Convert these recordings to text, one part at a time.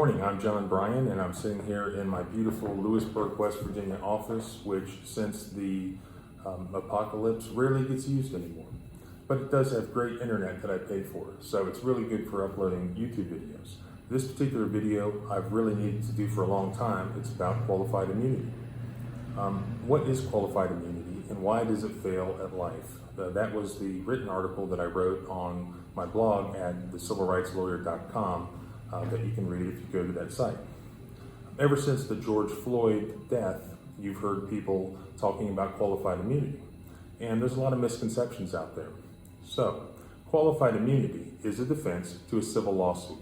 morning, I'm John Bryan, and I'm sitting here in my beautiful Lewisburg, West Virginia office, which since the apocalypse rarely gets used anymore. But it does have great internet that I pay for, so it's really good for uploading YouTube videos. This particular video I've really needed to do for a long time. It's about qualified immunity. What is qualified immunity and why does it fail at life? That was the written article that I wrote on my blog at thecivilrightslawyer.com that you can read if you go to that site. Ever since the George Floyd death, you've heard people talking about qualified immunity. And there's a lot of misconceptions out there. So, qualified immunity is a defense to a civil lawsuit.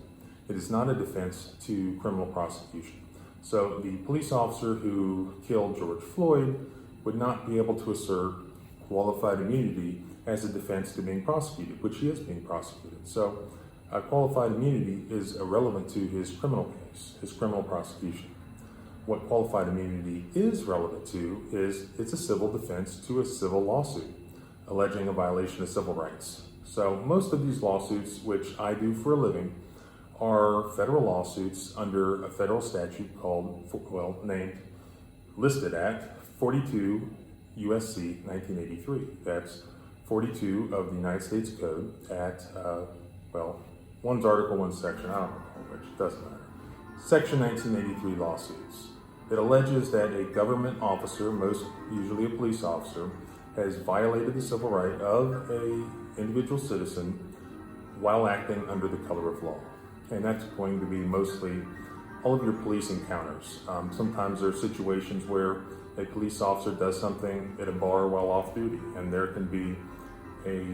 It is not a defense to criminal prosecution. So the police officer who killed George Floyd would not be able to assert qualified immunity as a defense to being prosecuted, which he is being prosecuted. So qualified immunity is irrelevant to his criminal case, his criminal prosecution. What qualified immunity is relevant to is it's a civil defense to a civil lawsuit alleging a violation of civil rights. So most of these lawsuits, which I do for a living, are federal lawsuits under a federal statute called, listed at 42 USC 1983. That's 42 of the United States Code at, one's article, one's section, I don't know which, it doesn't matter. Section 1983 lawsuits. It alleges that a government officer, most usually a police officer, has violated the civil right of an individual citizen while acting under the color of law. And that's going to be mostly all of your police encounters. Sometimes there are situations where a police officer does something at a bar while off duty, and there can be a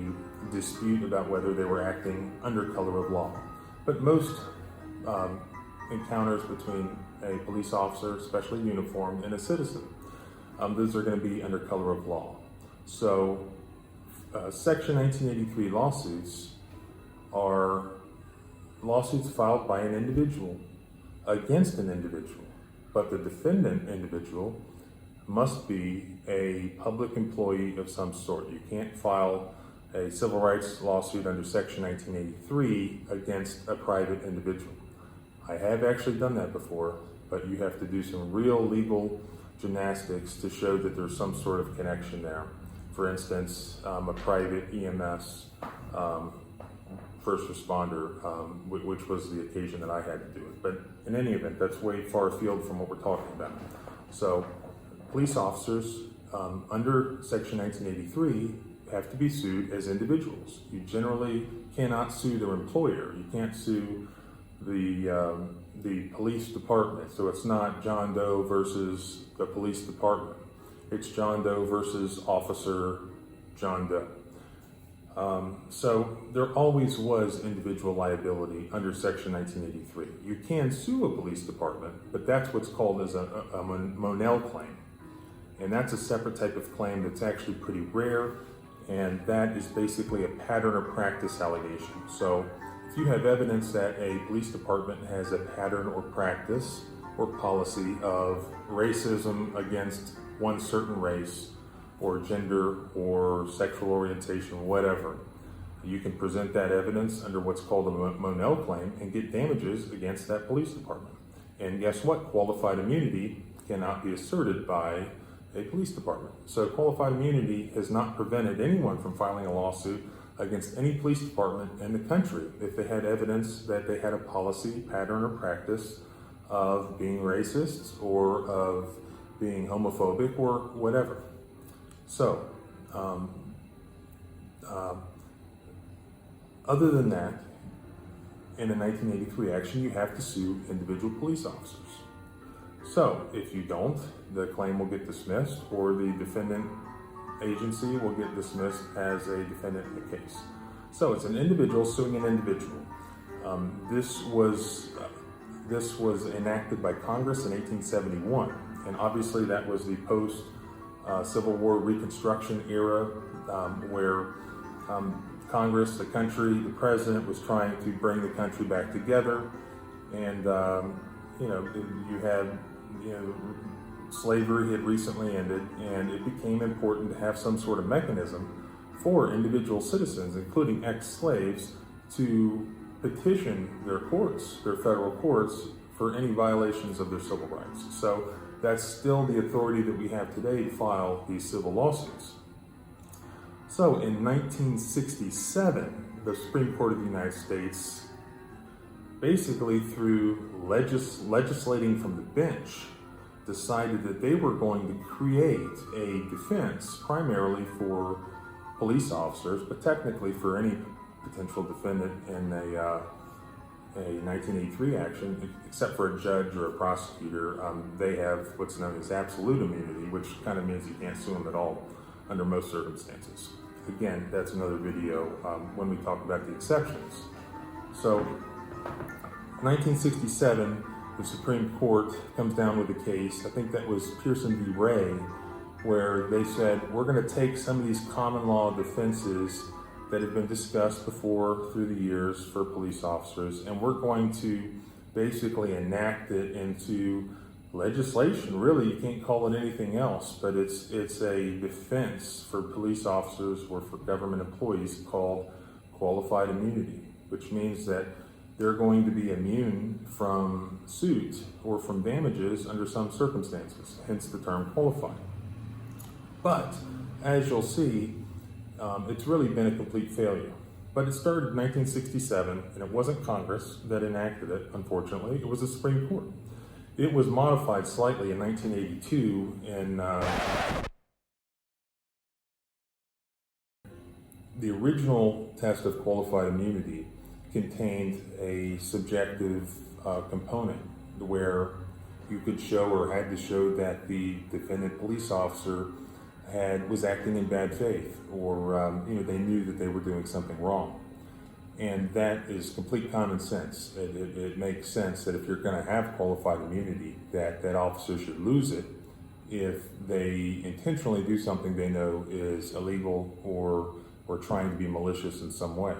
dispute about whether they were acting under color of law. But most encounters between a police officer, especially uniformed, and a citizen, those are going to be under color of law. So Section 1983 lawsuits are lawsuits filed by an individual against an individual, but the defendant individual must be a public employee of some sort. You can't file a civil rights lawsuit under Section 1983 against a private individual. I have actually done that before, but you have to do some real legal gymnastics to show that there's some sort of connection there. For instance, a private EMS first responder, which was the occasion that I had to do it. But in any event, that's way far afield from what we're talking about. So police officers under Section 1983 have to be sued as individuals. You generally cannot sue their employer. You can't sue the police department. So it's not John Doe versus the police department. It's John Doe versus Officer John Doe. So there always was individual liability under Section 1983. You can sue a police department, but that's what's called as a Monell claim. And that's a separate type of claim that's actually pretty rare, and that is basically a pattern or practice allegation. So if you have evidence that a police department has a pattern or practice or policy of racism against one certain race, or gender, or sexual orientation, whatever, you can present that evidence under what's called a Monell claim and get damages against that police department. And guess what? Qualified immunity cannot be asserted by a police department. So qualified immunity has not prevented anyone from filing a lawsuit against any police department in the country if they had evidence that they had a policy, pattern, or practice of being racist or of being homophobic or whatever. So, other than that, in a 1983 action, you have to sue individual police officers. So, if you don't, the claim will get dismissed, or the defendant agency will get dismissed as a defendant in the case. So, it's an individual suing an individual. This was enacted by Congress in 1871, and obviously that was the post-Civil War Reconstruction era, where Congress, the country, the president was trying to bring the country back together, and you had slavery had recently ended, and it became important to have some sort of mechanism for individual citizens, including ex-slaves, to petition their courts, their federal courts, for any violations of their civil rights. So that's still the authority that we have today to file these civil lawsuits. So in 1967, the Supreme Court of the United States, basically through legislating from the bench, decided that they were going to create a defense primarily for police officers, but technically for any potential defendant in a 1983 action, except for a judge or a prosecutor. They have what's known as absolute immunity, which kind of means you can't sue them at all under most circumstances. Again, that's another video when we talk about the exceptions. So, 1967, the Supreme Court comes down with a case, I think that was Pearson v. Ray, where they said, we're going to take some of these common law defenses that have been discussed before through the years for police officers, and we're going to basically enact it into legislation. Really, you can't call it anything else, but it's a defense for police officers or for government employees called qualified immunity, which means that they're going to be immune from suit or from damages under some circumstances, hence the term qualified. But, as you'll see, it's really been a complete failure. But it started in 1967, and it wasn't Congress that enacted it, unfortunately. It was the Supreme Court. It was modified slightly in 1982, and the original test of qualified immunity contained a subjective component where you could show or had to show that the defendant police officer was acting in bad faith, or they knew that they were doing something wrong. And that is complete common sense. It makes sense that if you're going to have qualified immunity, that officer should lose it if they intentionally do something they know is illegal or trying to be malicious in some way.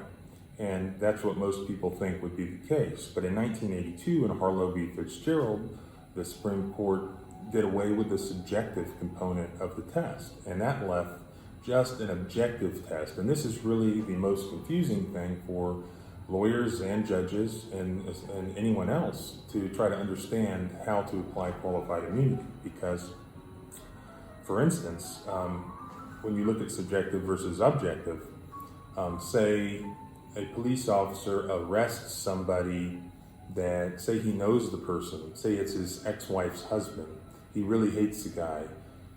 And that's what most people think would be the case. But in 1982, in Harlow v. Fitzgerald, the Supreme Court did away with the subjective component of the test, and that left just an objective test. And this is really the most confusing thing for lawyers and judges and anyone else to try to understand how to apply qualified immunity. Because, for instance, when you look at subjective versus objective, say a police officer arrests somebody that, say he knows the person, say it's his ex-wife's husband, he really hates the guy,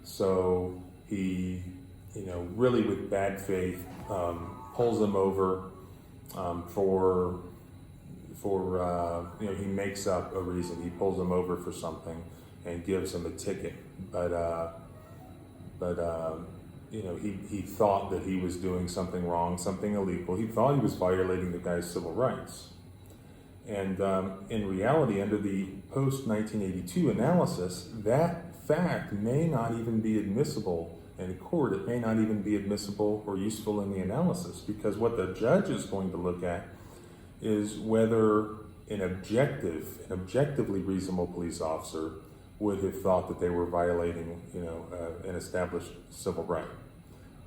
so he, really with bad faith, pulls him over he makes up a reason. He pulls him over for something and gives him a ticket, he thought that he was doing something wrong, something illegal. He thought he was violating the guy's civil rights. And in reality, under the post-1982 analysis, that fact may not even be admissible in court. It may not even be admissible or useful in the analysis, because what the judge is going to look at is whether an objectively reasonable police officer would have thought that they were violating, an established civil right.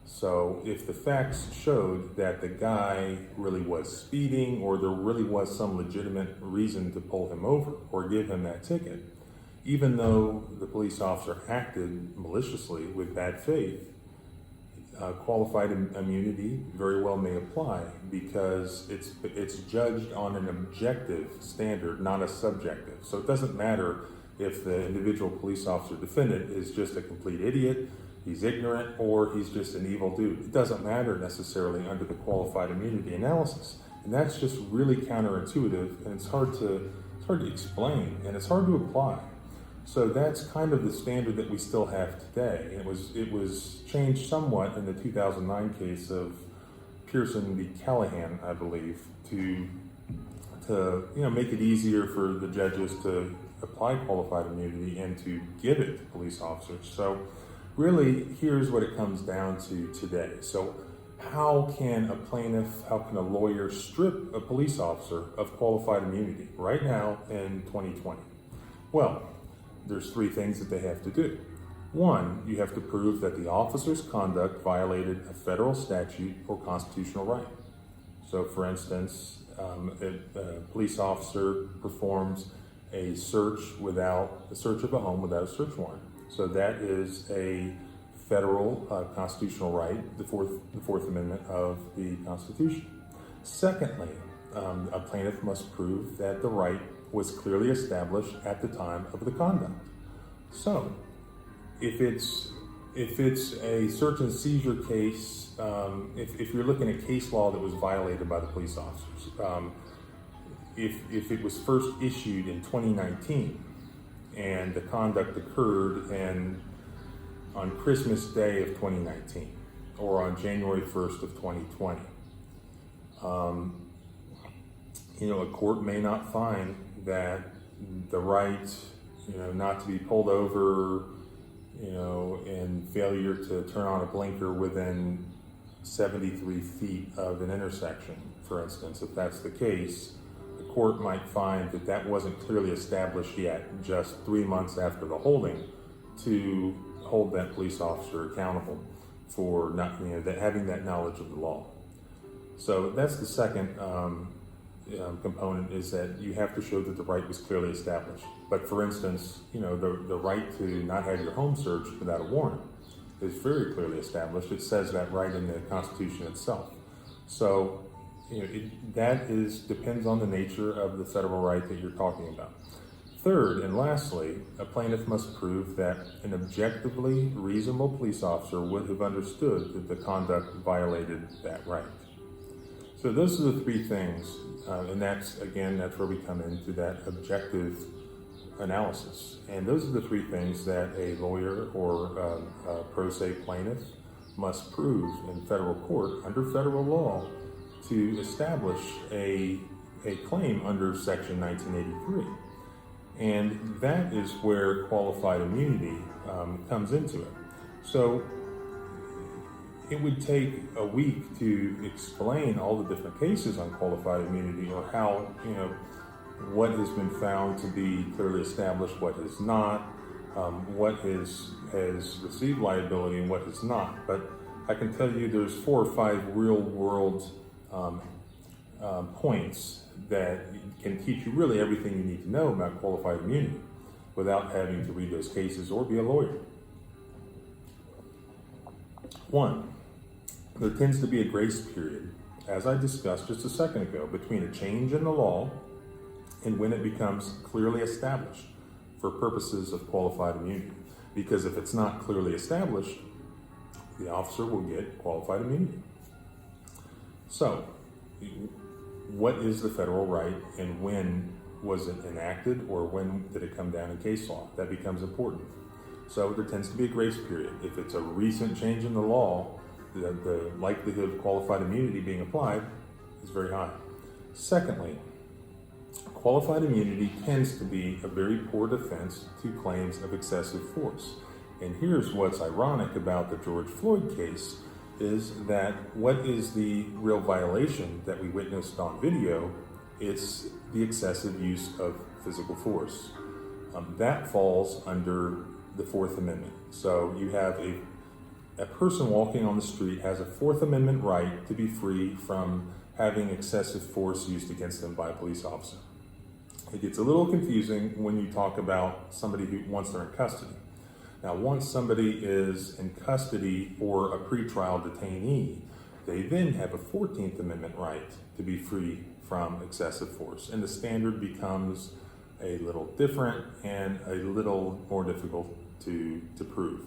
So if the facts showed that the guy really was speeding, or there really was some legitimate reason to pull him over or give him that ticket, even though the police officer acted maliciously with bad faith, qualified immunity very well may apply, because it's judged on an objective standard, not a subjective. So it doesn't matter if the individual police officer defendant is just a complete idiot, he's ignorant, or he's just an evil dude. It doesn't matter necessarily under the qualified immunity analysis. And that's just really counterintuitive, and it's hard to explain, and it's hard to apply. So that's kind of the standard that we still have today. It was changed somewhat in the 2009 case of Pearson v. Callahan, I believe, to make it easier for the judges to apply qualified immunity and to give it to police officers. So really, here's what it comes down to today. So how can a lawyer strip a police officer of qualified immunity right now in 2020? Well, there's three things that they have to do. One, you have to prove that the officer's conduct violated a federal statute or constitutional right. So for instance, a police officer performs a search of a home without a search warrant. So that is a federal constitutional right, the Fourth Amendment of the Constitution. Secondly, a plaintiff must prove that the right was clearly established at the time of the conduct. So, if it's a search and seizure case, if you're looking at case law that was violated by the police officers, if it was first issued in 2019 and the conduct occurred on Christmas Day of 2019 or on January 1st of 2020, a court may not find that the right, not to be pulled over, and failure to turn on a blinker within 73 feet of an intersection, for instance. If that's the case, the court might find that that wasn't clearly established yet, just 3 months after the holding, to hold that police officer accountable for not, having that knowledge of the law. So that's the second component, is that you have to show that the right was clearly established. But for instance, the right to not have your home searched without a warrant is very clearly established. It says that right in the Constitution itself. So that depends on the nature of the federal right that you're talking about. Third, and lastly, a plaintiff must prove that an objectively reasonable police officer would have understood that the conduct violated that right. So those are the three things, and that's where we come into that objective analysis. And those are the three things that a lawyer or a pro se plaintiff must prove in federal court under federal law to establish a claim under Section 1983. And that is where qualified immunity comes into it. So it would take a week to explain all the different cases on qualified immunity, or how, what has been found to be clearly established, what has not, what has received liability and what has not. But I can tell you there's 4 or 5 real world points that can teach you really everything you need to know about qualified immunity without having to read those cases or be a lawyer. 1, there tends to be a grace period, as I discussed just a second ago, between a change in the law and when it becomes clearly established for purposes of qualified immunity. Because if it's not clearly established, the officer will get qualified immunity. So, what is the federal right, and when was it enacted, or when did it come down in case law? That becomes important. So there tends to be a grace period. If it's a recent change in the law, the likelihood of qualified immunity being applied is very high. Secondly, qualified immunity tends to be a very poor defense to claims of excessive force. And here's what's ironic about the George Floyd case, is that what is the real violation that we witnessed on video? It's the excessive use of physical force. That falls under the Fourth Amendment. So you have a person walking on the street has a Fourth Amendment right to be free from having excessive force used against them by a police officer. It gets a little confusing when you talk about somebody who, once they're in custody. Now, once somebody is in custody or a pretrial detainee, they then have a 14th Amendment right to be free from excessive force. And the standard becomes a little different and a little more difficult to prove.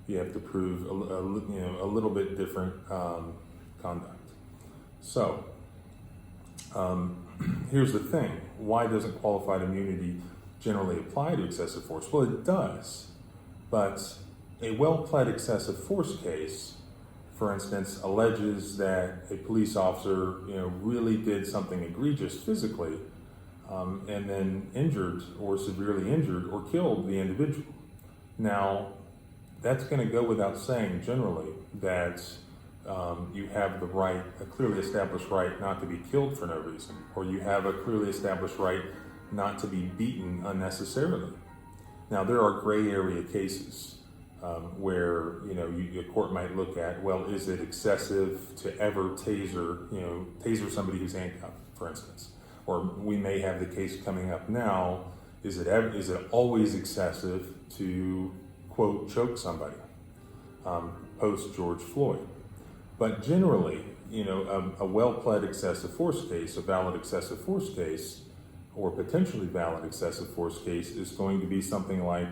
You have to prove a little bit different conduct. So, here's the thing. Why doesn't qualified immunity generally apply to excessive force? Well, it does. But a well-pled excessive force case, for instance, alleges that a police officer, really did something egregious physically, and then injured or severely injured or killed the individual. Now, that's going to go without saying generally that you have the right, a clearly established right not to be killed for no reason, or you have a clearly established right not to be beaten unnecessarily. Now, there are gray area cases where, the court might look at, well, is it excessive to ever taser somebody who's handcuffed, for instance? Or we may have the case coming up now Is it always excessive to, quote, choke somebody, post George Floyd? But generally, a well-pled excessive force case, a valid excessive force case, or potentially valid excessive force case is going to be something like,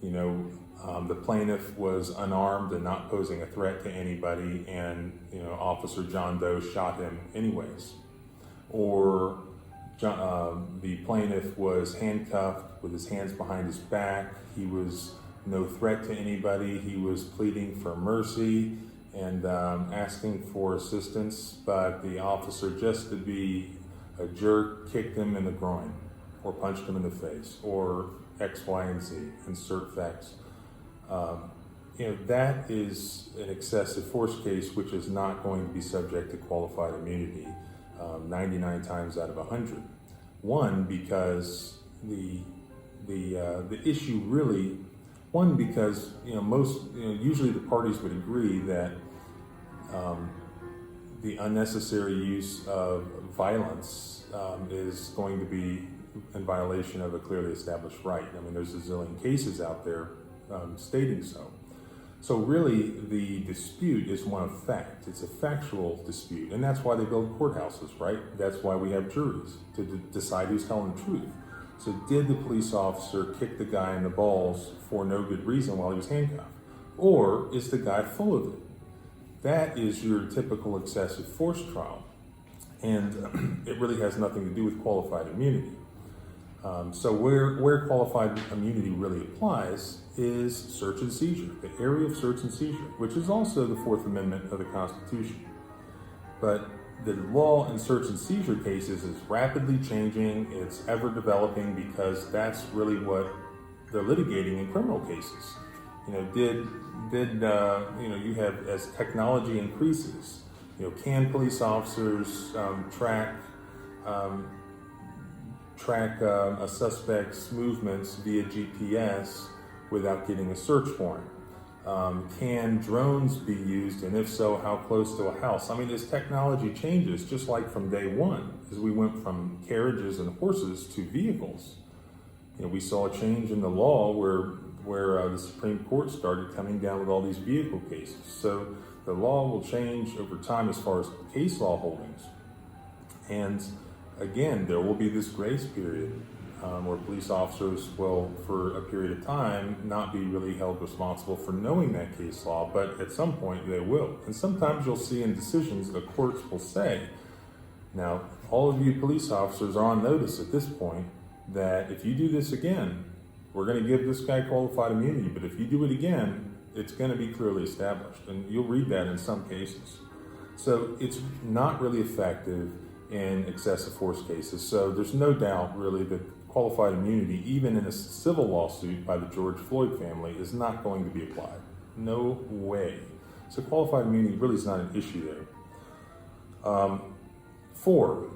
the plaintiff was unarmed and not posing a threat to anybody, and Officer John Doe shot him anyways. Or the plaintiff was handcuffed with his hands behind his back. He was no threat to anybody. He was pleading for mercy and asking for assistance, but the officer, just to be a jerk, kicked him in the groin or punched him in the face, or X, Y, and Z, insert facts. That is an excessive force case which is not going to be subject to qualified immunity 99 times out of 100. One, because the issue really, because usually the parties would agree that the unnecessary use of violence is going to be in violation of a clearly established right. I mean, there's a zillion cases out there stating so. So really, the dispute is one of fact. It's a factual dispute, and that's why they build courthouses, right? That's why we have juries, to decide who's telling the truth. So did the police officer kick the guy in the balls for no good reason while he was handcuffed? Or is the guy full of it? That is your typical excessive force trial, and it really has nothing to do with qualified immunity. So where qualified immunity really applies is search and seizure, the area of search and seizure, which is also the Fourth Amendment of the Constitution. But the law in search and seizure cases is rapidly changing. It's ever developing, because that's really what they're litigating in criminal cases. You have, as technology increases, can police officers track a suspect's movements via GPS without getting a search warrant? Can drones be used, and if so, how close to a house? I mean, as technology changes, just like from day one, as we went from carriages and horses to vehicles, we saw a change in the law where the Supreme Court started coming down with all these vehicle cases. So the law will change over time as far as case law holdings. And again, there will be this grace period where police officers will, for a period of time, not be really held responsible for knowing that case law, but at some point they will. And sometimes you'll see in decisions the courts will say, now, all of you police officers are on notice at this point that if you do this again, we're going to give this guy qualified immunity, but if you do it again, it's going to be clearly established. And you'll read that in some cases. So it's not really effective in excessive force cases. So there's no doubt really that qualified immunity, even in a civil lawsuit by the George Floyd family, is not going to be applied. No way. So qualified immunity really is not an issue there. 4,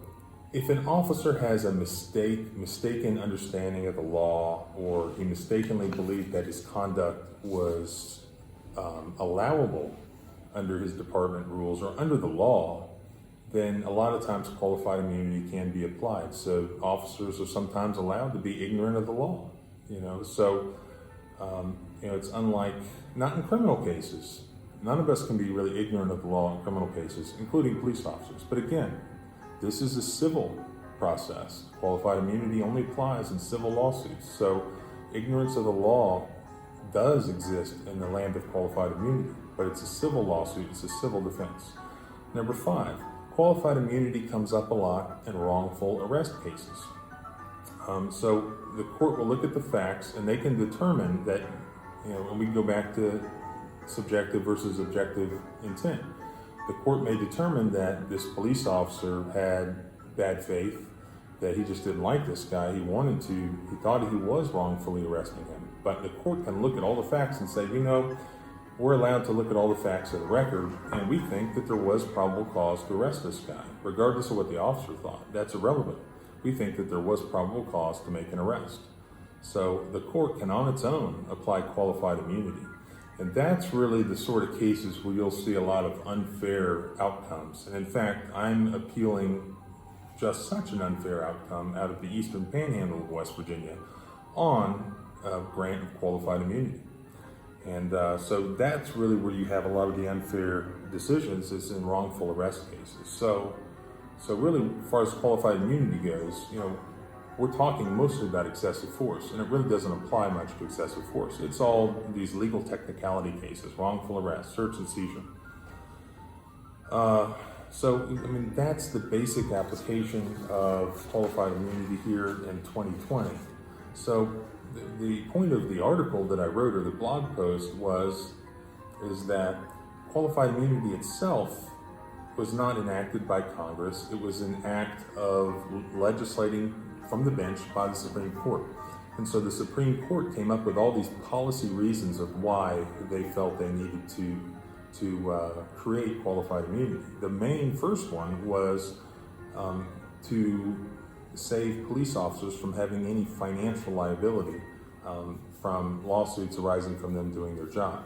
if an officer has a mistaken understanding of the law, or he mistakenly believed that his conduct was allowable under his department rules or under the law, then a lot of times qualified immunity can be applied. So officers are sometimes allowed to be ignorant of the law, So, it's unlike, not in criminal cases. None of us can be really ignorant of the law in criminal cases, including police officers. But again, this is a civil process. Qualified immunity only applies in civil lawsuits. So ignorance of the law does exist in the land of qualified immunity, but it's a civil lawsuit, it's a civil defense. Number 5, qualified immunity comes up a lot in wrongful arrest cases. So the court will look at the facts, and they can determine that, and we can go back to subjective versus objective intent. The court may determine that this police officer had bad faith, that he just didn't like this guy. He thought he was wrongfully arresting him. But the court can look at all the facts and say, we're allowed to look at all the facts of the record, and we think that there was probable cause to arrest this guy, regardless of what the officer thought. That's irrelevant. We think that there was probable cause to make an arrest. So the court can, on its own, apply qualified immunity. And that's really the sort of cases where you'll see a lot of unfair outcomes. And in fact, I'm appealing just such an unfair outcome out of the Eastern Panhandle of West Virginia, on a grant of qualified immunity. And so that's really where you have a lot of the unfair decisions is in wrongful arrest cases. So really, as far as qualified immunity goes, we're talking mostly about excessive force, and it really doesn't apply much to excessive force. It's all these legal technicality cases, wrongful arrest, search and seizure. That's the basic application of qualified immunity here in 2020. So the point of the article that I wrote, or the blog post, is that qualified immunity itself was not enacted by Congress. It was an act of legislating from the bench by the Supreme Court. And so the Supreme Court came up with all these policy reasons of why they felt they needed to create qualified immunity. The main first one was to save police officers from having any financial liability from lawsuits arising from them doing their job.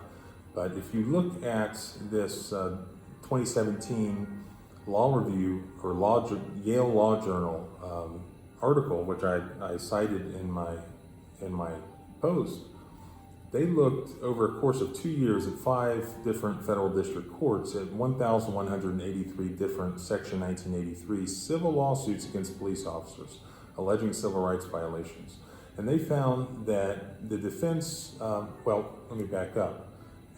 But if you look at this 2017 law review or Yale Law Journal article, which I cited in my post, they looked over a course of 2 years at 5 different federal district courts at 1,183 different Section 1983 civil lawsuits against police officers alleging civil rights violations. And they found that the defense, let me back up.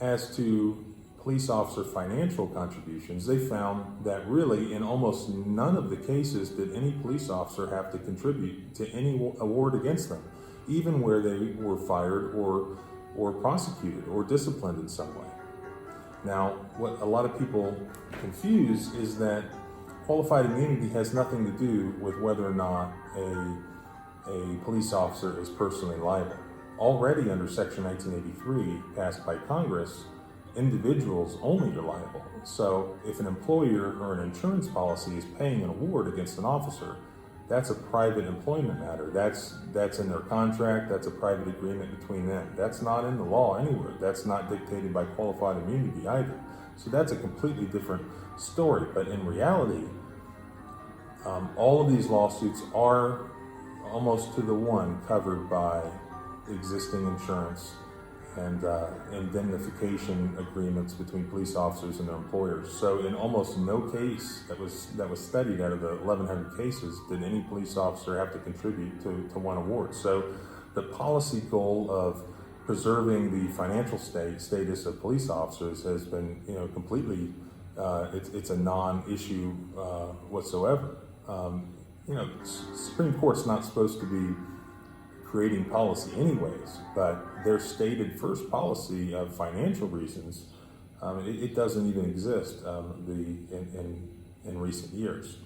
As to police officer financial contributions, they found that really in almost none of the cases did any police officer have to contribute to any award against them, even where they were fired or prosecuted or disciplined in some way. Now, what a lot of people confuse is that qualified immunity has nothing to do with whether or not a police officer is personally liable. Already under Section 1983, passed by Congress, individuals only are liable. So if an employer or an insurance policy is paying an award against an officer, that's a private employment matter. That's in their contract. That's a private agreement between them. That's not in the law anywhere. That's not dictated by qualified immunity either. So that's a completely different story. But in reality, all of these lawsuits are almost to the one covered by existing insurance and indemnification agreements between police officers and their employers. So in almost no case that was studied out of the 1,100 cases did any police officer have to contribute to one award. So the policy goal of preserving the financial status of police officers has been, completely, it's a non-issue whatsoever. Supreme Court's not supposed to be creating policy anyways, but their stated first policy of financial reasons, it doesn't even exist in recent years.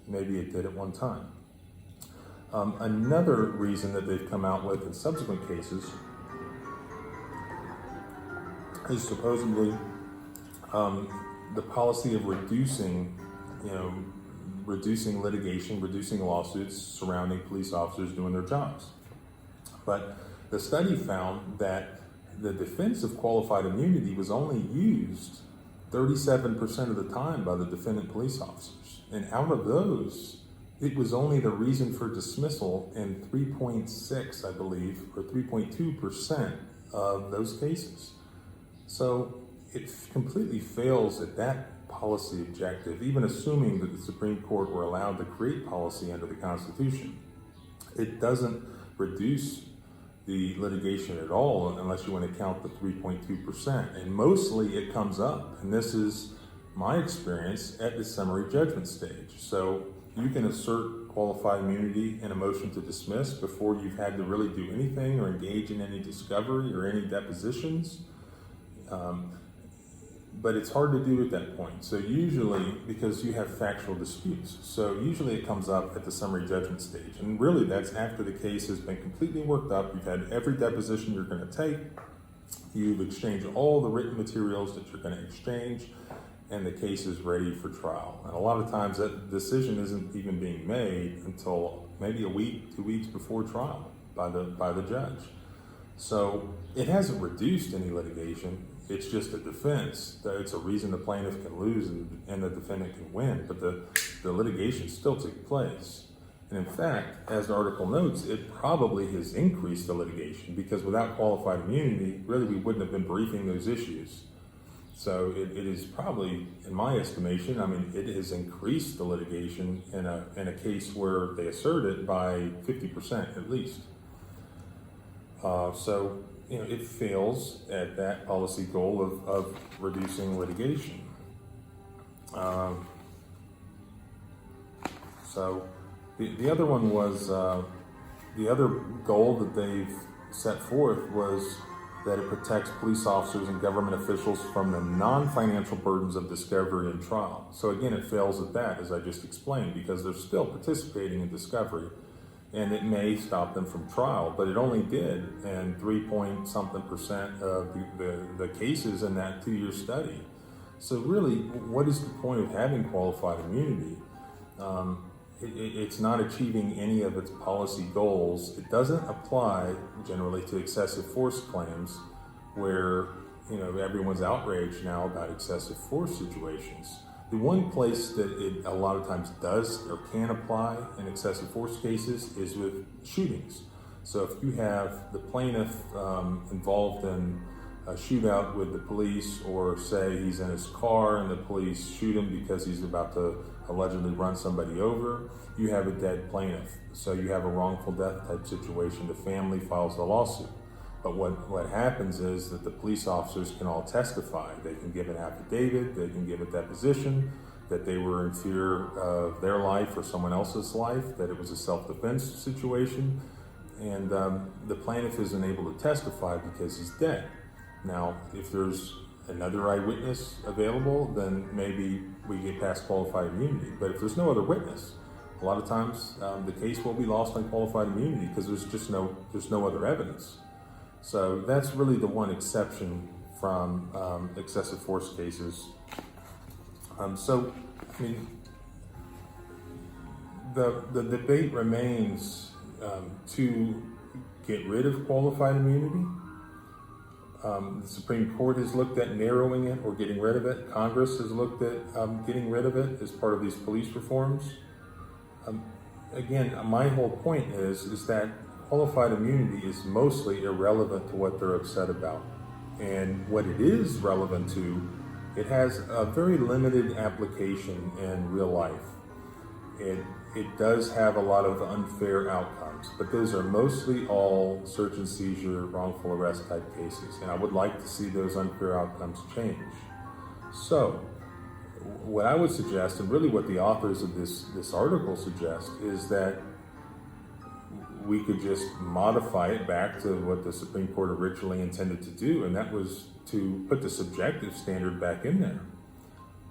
Maybe it did at one time. Another reason that they've come out with in subsequent cases is supposedly the policy of reducing litigation, reducing lawsuits surrounding police officers doing their jobs. But the study found that the defense of qualified immunity was only used 37% of the time by the defendant police officers. And out of those, it was only the reason for dismissal in 3.6, I believe, or 3.2% of those cases. So it completely fails at that policy objective, even assuming that the Supreme Court were allowed to create policy under the Constitution. It doesn't reduce the litigation at all unless you want to count the 3.2%. And mostly it comes up, and this is my experience, at the summary judgment stage. So you can assert qualified immunity in a motion to dismiss before you've had to really do anything or engage in any discovery or any depositions. But it's hard to do at that point. So usually, because you have factual disputes, so usually it comes up at the summary judgment stage. And really that's after the case has been completely worked up, you've had every deposition you're going to take, you've exchanged all the written materials that you're going to exchange, and the case is ready for trial. And a lot of times that decision isn't even being made until maybe a week, 2 weeks before trial by the judge. So it hasn't reduced any litigation. It's just a defense. It's a reason the plaintiff can lose and the defendant can win, but the litigation still took place. And in fact, as the article notes, it probably has increased the litigation, because without qualified immunity, really we wouldn't have been briefing those issues. So it is probably, in my estimation, it has increased the litigation in a case where they assert it by 50% at least. So it fails at that policy goal of reducing litigation. So the other one was, the other goal that they've set forth was that it protects police officers and government officials from the non-financial burdens of discovery and trial. So again, it fails at that, as I just explained, because they're still participating in discovery, and it may stop them from trial, but it only did in 3-point-something% of the cases in that 2-year study. So really, what is the point of having qualified immunity? It's not achieving any of its policy goals. It doesn't apply generally to excessive force claims, where everyone's outraged now about excessive force situations. The one place that it a lot of times does or can apply in excessive force cases is with shootings. So if you have the plaintiff involved in a shootout with the police, or say he's in his car and the police shoot him because he's about to allegedly run somebody over, you have a dead plaintiff. So you have a wrongful death type situation. The family files the lawsuit. But what happens is that the police officers can all testify. They can give an affidavit, they can give a deposition, that they were in fear of their life or someone else's life, that it was a self-defense situation, and the plaintiff isn't able to testify because he's dead. Now, if there's another eyewitness available, then maybe we get past qualified immunity. But if there's no other witness, a lot of times the case will be lost on qualified immunity, because there's no other evidence. So that's really the one exception from excessive force cases. The debate remains to get rid of qualified immunity. The Supreme Court has looked at narrowing it or getting rid of it. Congress has looked at getting rid of it as part of these police reforms. Again, my whole point is that qualified immunity is mostly irrelevant to what they're upset about. And what it is relevant to, it has a very limited application in real life. It does have a lot of unfair outcomes, but those are mostly all search and seizure, wrongful arrest type cases, and I would like to see those unfair outcomes change. So, what I would suggest, and really what the authors of this article suggest, is that we could just modify it back to what the Supreme Court originally intended to do, and that was to put the subjective standard back in there.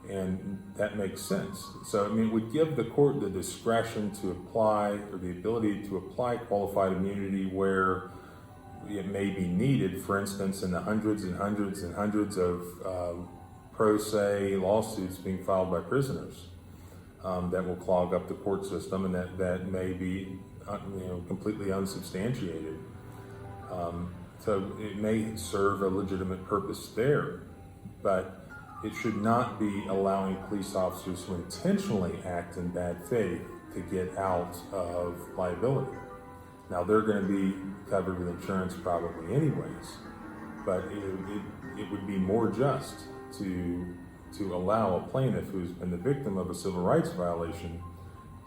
And that makes sense. So, it would give the court the discretion to apply, or the ability to apply qualified immunity where it may be needed. For instance, in the hundreds and hundreds and hundreds of pro se lawsuits being filed by prisoners that will clog up the court system, and that may be completely unsubstantiated. So it may serve a legitimate purpose there, but it should not be allowing police officers who intentionally act in bad faith to get out of liability. Now, they're going to be covered with insurance probably anyways, but it would be more just to allow a plaintiff who's been the victim of a civil rights violation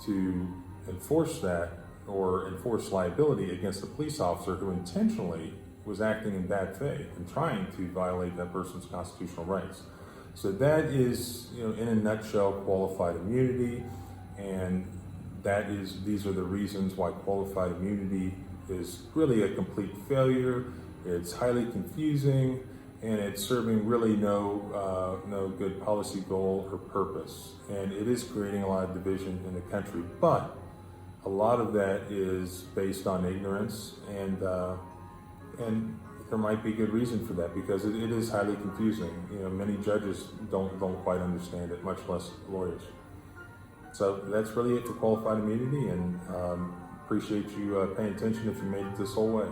to enforce that, or enforce liability against a police officer who intentionally was acting in bad faith and trying to violate that person's constitutional rights. So that is, in a nutshell, qualified immunity, and these are the reasons why qualified immunity is really a complete failure. It's highly confusing, and it's serving really no good policy goal or purpose. And it is creating a lot of division in the country, but a lot of that is based on ignorance, and there might be good reason for that, because it is highly confusing. Many judges don't quite understand it, much less lawyers. So that's really it for qualified immunity, and appreciate you paying attention if you made it this whole way.